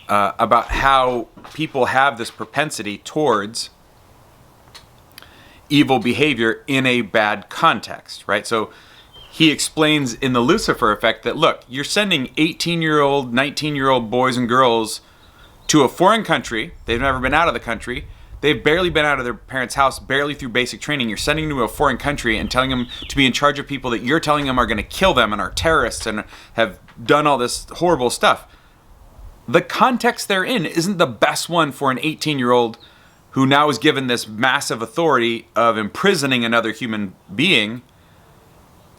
about how people have this propensity towards evil behavior in a bad context, right? So he explains in The Lucifer Effect that, look, you're sending 18-year-old, 19-year-old boys and girls to a foreign country. They've never been out of the country. They've barely been out of their parents' house, barely through basic training. You're sending them to a foreign country and telling them to be in charge of people that you're telling them are going to kill them and are terrorists and have done all this horrible stuff. The context they're in isn't the best one for an 18-year-old who now is given this massive authority of imprisoning another human being.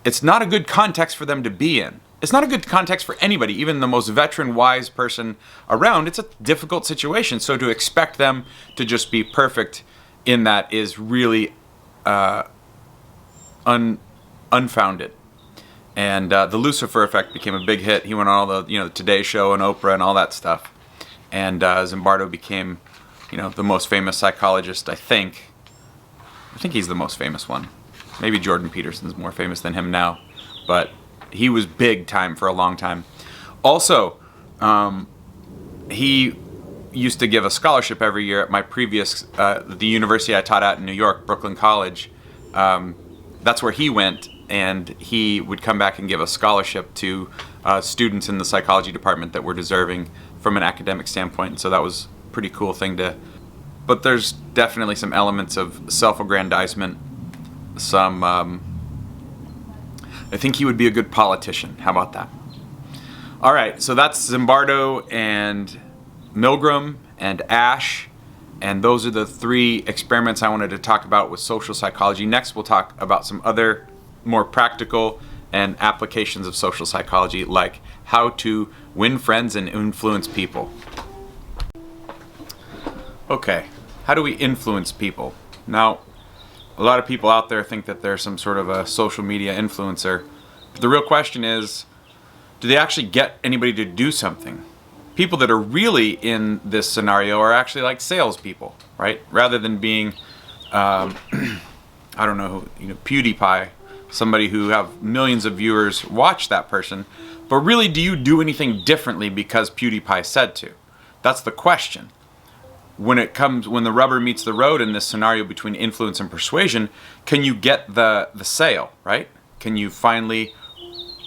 It's not a good context for them to be in. It's not a good context for anybody, even the most veteran, wise person around. It's a difficult situation. So to expect them to just be perfect in that is really unfounded. And The Lucifer Effect became a big hit. He went on all the Today Show and Oprah and all that stuff. And Zimbardo became the most famous psychologist, I think. I think he's the most famous one. Maybe Jordan Peterson's more famous than him now, but he was big time for a long time. Also, he used to give a scholarship every year at my previous, the university I taught at in New York, Brooklyn College. That's where he went, and he would come back and give a scholarship to students in the psychology department that were deserving from an academic standpoint. So that was a pretty cool thing to. But there's definitely some elements of self-aggrandizement. I think he would be a good politician. How about that? All right, so that's Zimbardo and Milgram and Ash, and those are the 3 experiments I wanted to talk about with social psychology. Next, we'll talk about some other more practical and applications of social psychology, like how to win friends and influence people. Okay, how do we influence people? Now, a lot of people out there think that they're some sort of a social media influencer. But the real question is, do they actually get anybody to do something? People that are really in this scenario are actually like salespeople, right? Rather than being, PewDiePie, somebody who have millions of viewers watch that person. But really, do you do anything differently because PewDiePie said to? That's the question. When the rubber meets the road in this scenario between influence and persuasion, can you get the sale, right? Can you finally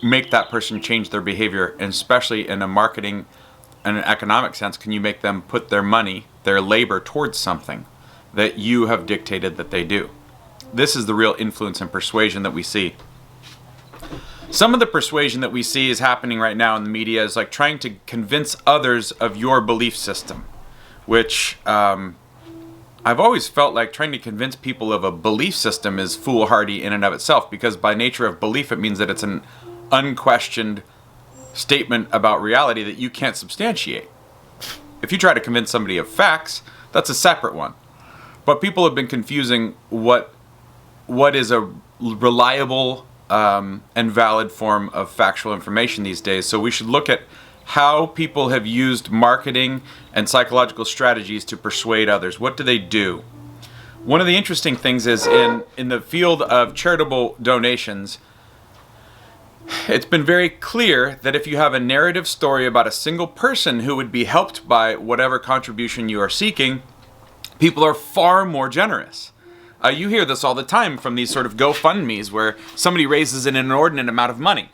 make that person change their behavior? And especially in a marketing and an economic sense, can you make them put their money, their labor towards something that you have dictated that they do? This is the real influence and persuasion that we see. Some of the persuasion that we see is happening right now in the media is like trying to convince others of your belief system, which I've always felt like trying to convince people of a belief system is foolhardy in and of itself, because by nature of belief it means that it's an unquestioned statement about reality that you can't substantiate. If you try to convince somebody of facts, that's a separate one. But people have been confusing what is a reliable and valid form of factual information these days. So we should look at how people have used marketing and psychological strategies to persuade others. What do they do? One of the interesting things is in the field of charitable donations, it's been very clear that if you have a narrative story about a single person who would be helped by whatever contribution you are seeking, people are far more generous. You hear this all the time from these sort of GoFundMes where somebody raises an inordinate amount of money.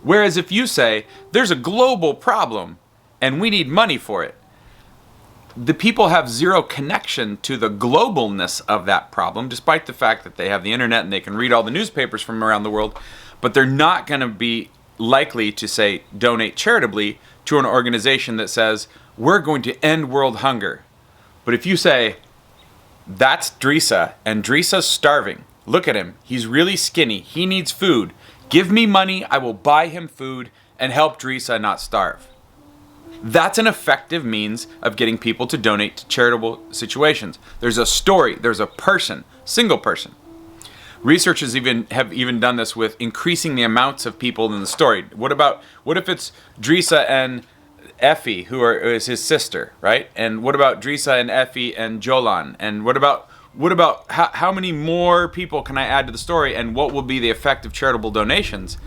Whereas if you say, there's a global problem and we need money for it, the people have zero connection to the globalness of that problem, despite the fact that they have the internet and they can read all the newspapers from around the world, but they're not going to be likely to say donate charitably to an organization that says we're going to end world hunger. But if you say that's Drisa and Drisa's starving, look at him, he's really skinny, he needs food, give me money, I will buy him food and help Drisa not starve. That's an effective means of getting people to donate to charitable situations. There's a story, there's a person, single person. Researchers have even done this with increasing the amounts of people in the story. What if it's Drisa and Effie, is his sister, right? And what about Drisa and Effie and Jolan? And what about how many more people can I add to the story, and what will be the effect of charitable donations?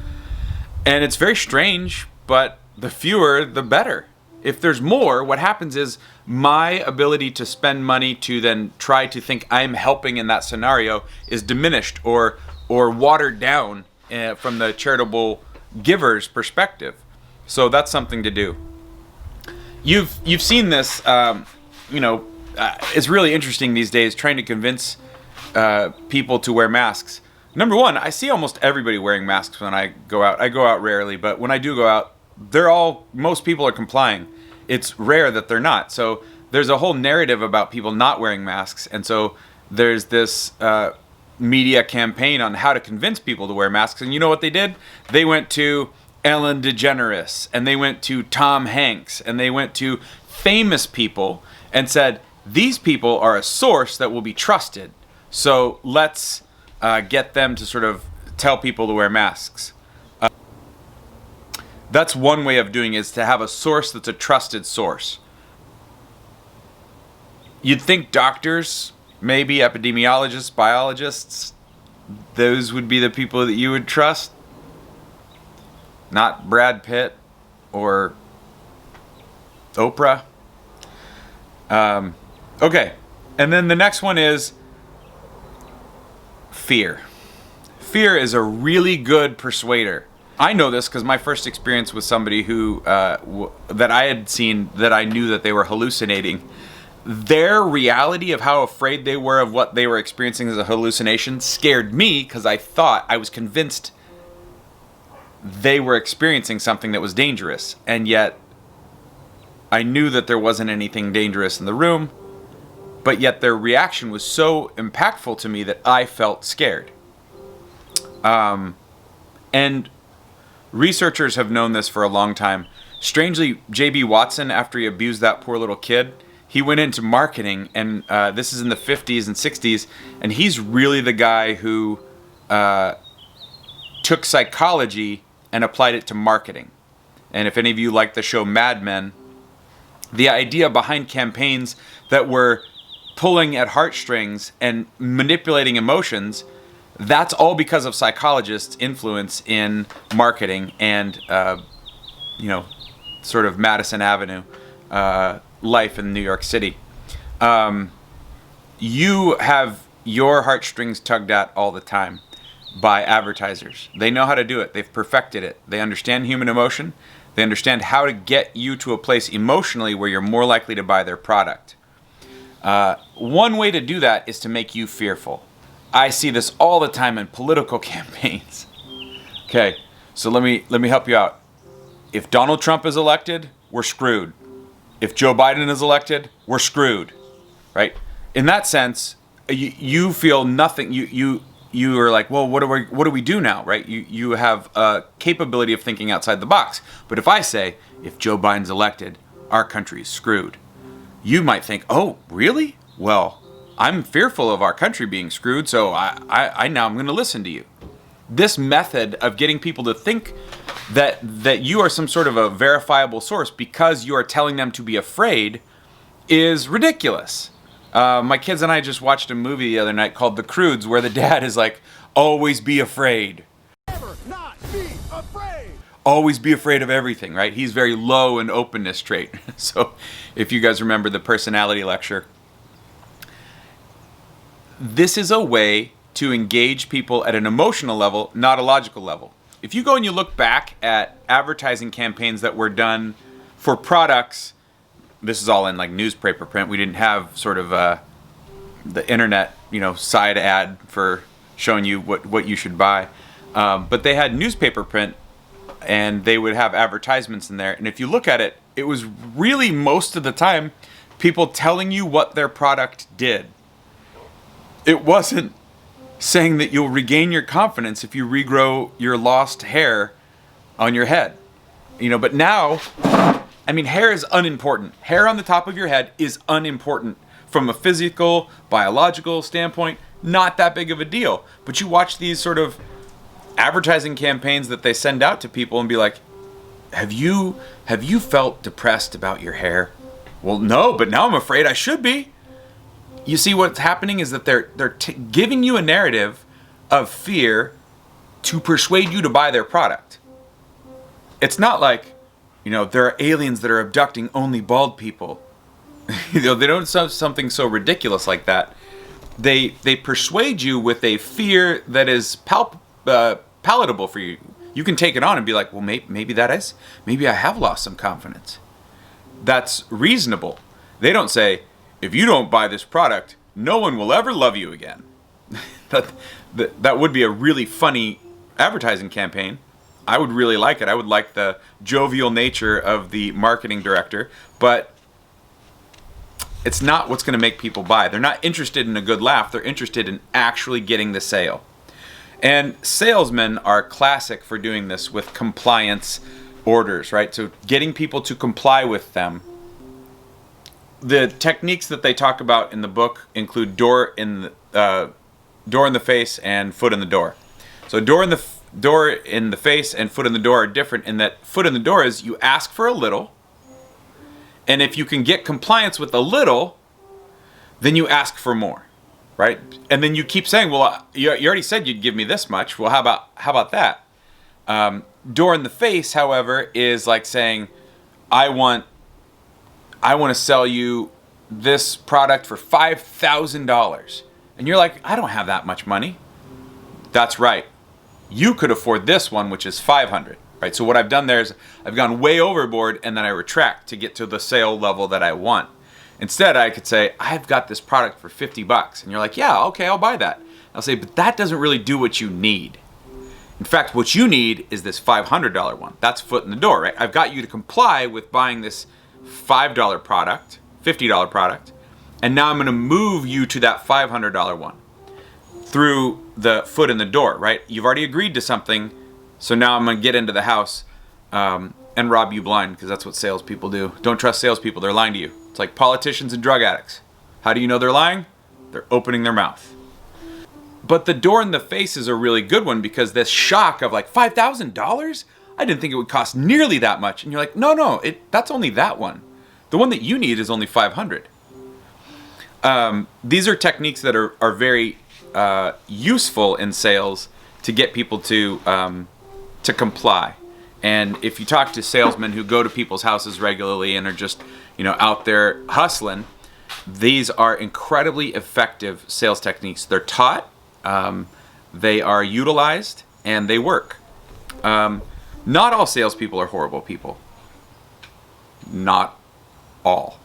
And it's very strange, but the fewer, the better. If there's more, what happens is my ability to spend money to then try to think I'm helping in that scenario is diminished or watered down from the charitable giver's perspective. So that's something to do. You've seen this, it's really interesting these days trying to convince people to wear masks. Number one, I see almost everybody wearing masks when I go out. I go out rarely, but when I do go out, most people are complying. It's rare that they're not. So there's a whole narrative about people not wearing masks. And so there's this media campaign on how to convince people to wear masks. And you know what they did? They went to Ellen DeGeneres, and they went to Tom Hanks, and they went to famous people and said, these people are a source that will be trusted. So let's get them to sort of tell people to wear masks. That's one way of doing it, is to have a source that's a trusted source. You'd think doctors, maybe epidemiologists, biologists, those would be the people that you would trust. Not Brad Pitt or Oprah. Okay, and then the next one is fear. Fear is a really good persuader. I know this because my first experience with somebody who that I had seen, that I knew that they were hallucinating. Their reality of how afraid they were of what they were experiencing as a hallucination scared me, because I was convinced they were experiencing something that was dangerous, and yet I knew that there wasn't anything dangerous in the room, but yet their reaction was so impactful to me that I felt scared. And researchers have known this for a long time. Strangely, J.B. Watson, after he abused that poor little kid, he went into marketing, and this is in the 50s and 60s, and he's really the guy who took psychology and applied it to marketing. And if any of you like the show Mad Men, the idea behind campaigns that were pulling at heartstrings and manipulating emotions, that's all because of psychologists' influence in marketing and, sort of Madison Avenue life in New York City. You have your heartstrings tugged at all the time by advertisers. They know how to do it. They've perfected it. They understand human emotion. They understand how to get you to a place emotionally where you're more likely to buy their product. One way to do that is to make you fearful. I see this all the time in political campaigns. Okay, so let me help you out. If Donald Trump is elected, we're screwed. If Joe Biden is elected, we're screwed, right? In that sense, you feel nothing. You are like, well, what do we do now, right? You have a capability of thinking outside the box. But if I say, if Joe Biden's elected, our country is screwed, you might think, oh, really? Well, I'm fearful of our country being screwed, so I now I'm going to listen to you. This method of getting people to think that you are some sort of a verifiable source because you are telling them to be afraid is ridiculous. My kids and I just watched a movie the other night called The Croods, where the dad is like, always be afraid. Never not be afraid. Always be afraid of everything, right? He's very low in openness trait. So if you guys remember the personality lecture, this is a way to engage people at an emotional level, not a logical level. If you go and you look back at advertising campaigns that were done for products this is all in like newspaper print. We didn't have sort of the internet, side ad for showing you what you should buy. But they had newspaper print, and they would have advertisements in there. And if you look at it, it was really most of the time people telling you what their product did. It wasn't saying that you'll regain your confidence if you regrow your lost hair on your head. But now, hair is unimportant. Hair on the top of your head is unimportant from a physical, biological standpoint. Not that big of a deal. But you watch these sort of advertising campaigns that they send out to people and be like, have you felt depressed about your hair? Well, no, but now I'm afraid I should be. You see, what's happening is that they're giving you a narrative of fear to persuade you to buy their product. It's not like, there are aliens that are abducting only bald people. They don't have something so ridiculous like that. They persuade you with a fear that is palatable for you. You can take it on and be like, well, maybe I have lost some confidence. That's reasonable. They don't say, if you don't buy this product, no one will ever love you again. That would be a really funny advertising campaign. I would really like it. I would like the jovial nature of the marketing director, but it's not what's going to make people buy. They're not interested in a good laugh. They're interested in actually getting the sale. And salesmen are classic for doing this with compliance orders, right? So getting people to comply with them. The techniques that they talk about in the book include door in the face and foot in the door. So door in the face and foot in the door are different in that foot in the door is you ask for a little, and if you can get compliance with a little, then you ask for more, right? And then you keep saying, well, you already said you'd give me this much. Well, how about that? Door in the face, however, is like saying, I want to sell you this product for $5,000. And you're like, I don't have that much money. That's right. You could afford this one, which is $500, right? So what I've done there is I've gone way overboard, and then I retract to get to the sale level that I want. Instead, I could say, I've got this product for $50. And you're like, yeah, okay, I'll buy that. I'll say, but that doesn't really do what you need. In fact, what you need is this $500 one. That's foot in the door, right? I've got you to comply with buying this $5 product, $50 product, and now I'm going to move you to that $500 one through the foot in the door, right? You've already agreed to something, so now I'm going to get into the house and rob you blind, because that's what salespeople do. Don't trust salespeople. They're lying to you. It's like politicians and drug addicts. How do you know they're lying? They're opening their mouth. But the door in the face is a really good one, because this shock of like, $5,000? I didn't think it would cost nearly that much. And you're like, no, that's only that one. The one that you need is only $500. These are techniques that are very useful in sales to get people to comply. And if you talk to salesmen who go to people's houses regularly and are just, out there hustling, these are incredibly effective sales techniques. They're taught, they are utilized, and they work. Not all salespeople are horrible people. Not all.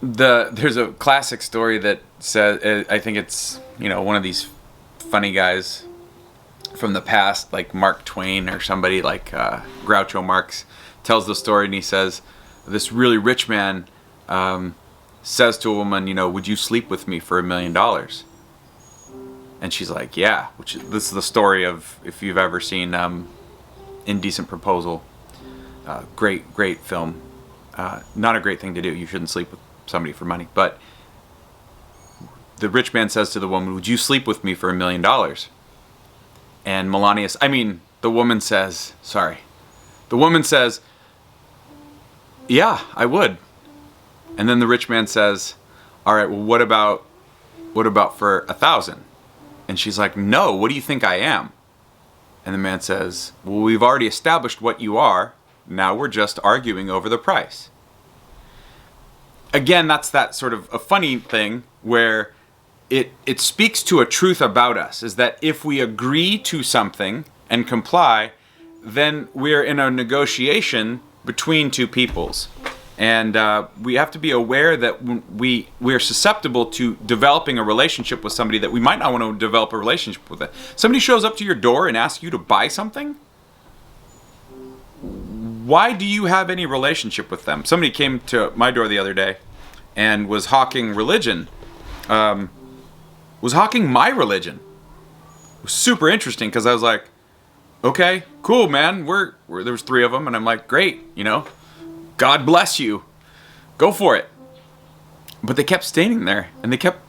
There's a classic story that says, I think it's, one of these funny guys from the past, like Mark Twain or somebody like Groucho Marx, tells the story, and he says, this really rich man says to a woman, would you sleep with me for $1 million? And she's like, yeah. This is the story of, if you've ever seen Indecent Proposal, great film. Not a great thing to do. You shouldn't sleep with somebody for money. But the rich man says to the woman, would you sleep with me for $1 million? And the woman says, yeah, I would. And then the rich man says, all right, well, what about for 1,000? And she's like, no, what do you think I am? And the man says, well, we've already established what you are. Now we're just arguing over the price. Again, that's that sort of a funny thing where it speaks to a truth about us, is that if we agree to something and comply, then we're in a negotiation between two peoples. And we have to be aware that we're susceptible to developing a relationship with somebody that we might not want to develop a relationship with. Somebody shows up to your door and asks you to buy something. Why do you have any relationship with them? Somebody came to my door the other day and was hawking religion. Was hawking my religion. It was super interesting because I was like, okay, cool, man. There was 3 of them, and I'm like, great, God bless you. Go for it. But they kept standing there, and they kept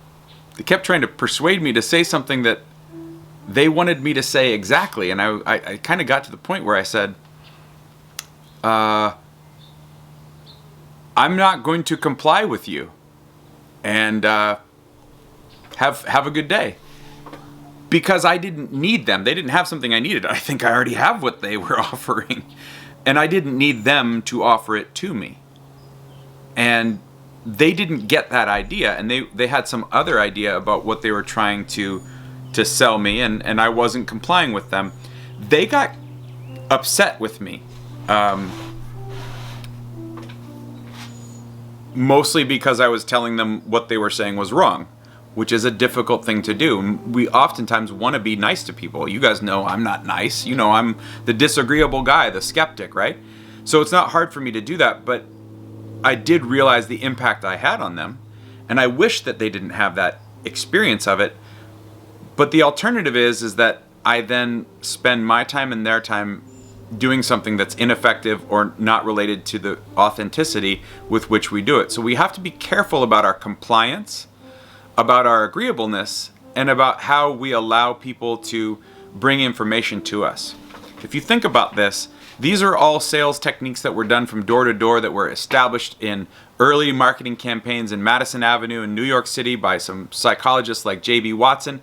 trying to persuade me to say something that they wanted me to say exactly. And I kind of got to the point where I said, I'm not going to comply with you. And have a good day. Because I didn't need them. They didn't have something I needed. I think I already have what they were offering. And I didn't need them to offer it to me. And they didn't get that idea. And they had some other idea about what they were trying to sell me. And I wasn't complying with them. They got upset with me. Mostly because I was telling them what they were saying was wrong, which is a difficult thing to do. We oftentimes want to be nice to people. You guys know I'm not nice. I'm the disagreeable guy, the skeptic, right? So it's not hard for me to do that, but I did realize the impact I had on them, and I wish that they didn't have that experience of it. But the alternative is that I then spend my time and their time doing something that's ineffective or not related to the authenticity with which we do it. So we have to be careful about our compliance, about our agreeableness, and about how we allow people to bring information to us. If you think about this, these are all sales techniques that were done from door to door, that were established in early marketing campaigns in Madison Avenue in New York City by some psychologists like J.B. Watson,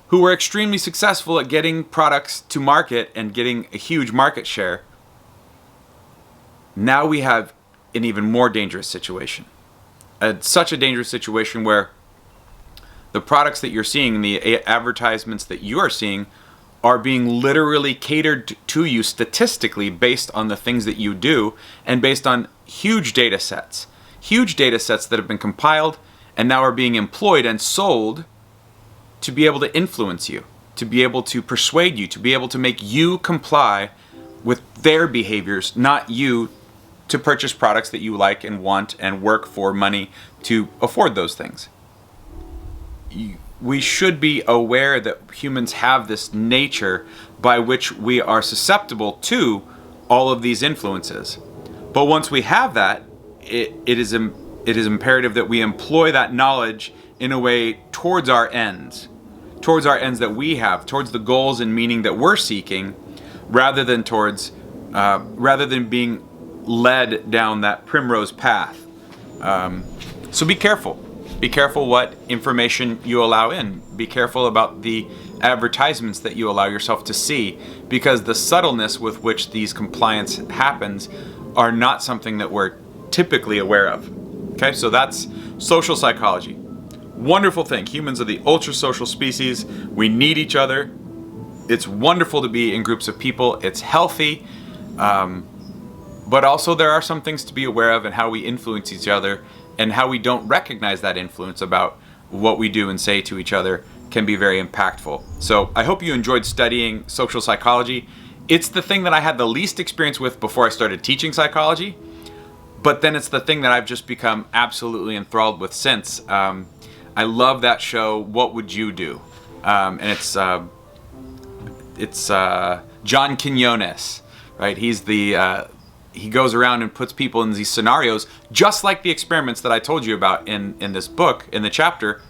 who were extremely successful at getting products to market and getting a huge market share. Now we have an even more dangerous situation. Such a dangerous situation where the products that you're seeing, the advertisements that you are seeing, are being literally catered to you statistically based on the things that you do and based on huge data sets. Huge data sets that have been compiled and now are being employed and sold to be able to influence you, to be able to persuade you, to be able to make you comply with their behaviors, not you to purchase products that you like and want and work for money to afford those things. We should be aware that humans have this nature by which we are susceptible to all of these influences. But once we have that, it is imperative that we employ that knowledge in a way towards our ends that we have, towards the goals and meaning that we're seeking, rather than being led down that primrose path. So be careful. Be careful what information you allow in. Be careful about the advertisements that you allow yourself to see, because the subtleness with which these compliance happens are not something that we're typically aware of. Okay, so that's social psychology. Wonderful thing. Humans are the ultra social species. We need each other. It's wonderful to be in groups of people. It's healthy. But also there are some things to be aware of, and how we influence each other and how we don't recognize that influence about what we do and say to each other can be very impactful. So I hope you enjoyed studying social psychology. It's the thing that I had the least experience with before I started teaching psychology, but then it's the thing that I've just become absolutely enthralled with since. I love that show, What Would You Do? And it's John Quinones, right? He goes around and puts people in these scenarios, just like the experiments that I told you about in this book, in the chapter.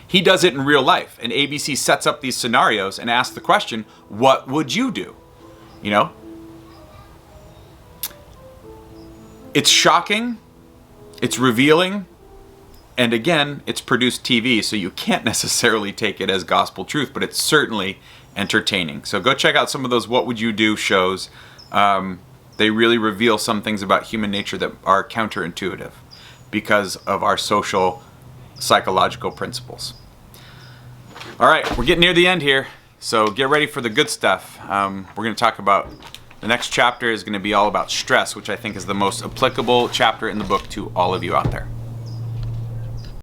He does it in real life, and ABC sets up these scenarios and asks the question, what would you do? It's shocking, it's revealing, and again, it's produced TV, so you can't necessarily take it as gospel truth, but it's certainly entertaining. So go check out some of those What Would You Do shows. They really reveal some things about human nature that are counterintuitive because of our social psychological principles. All right, we're getting near the end here, so get ready for the good stuff. We're going to talk about The next chapter is going to be all about stress, which I think is the most applicable chapter in the book to all of you out there.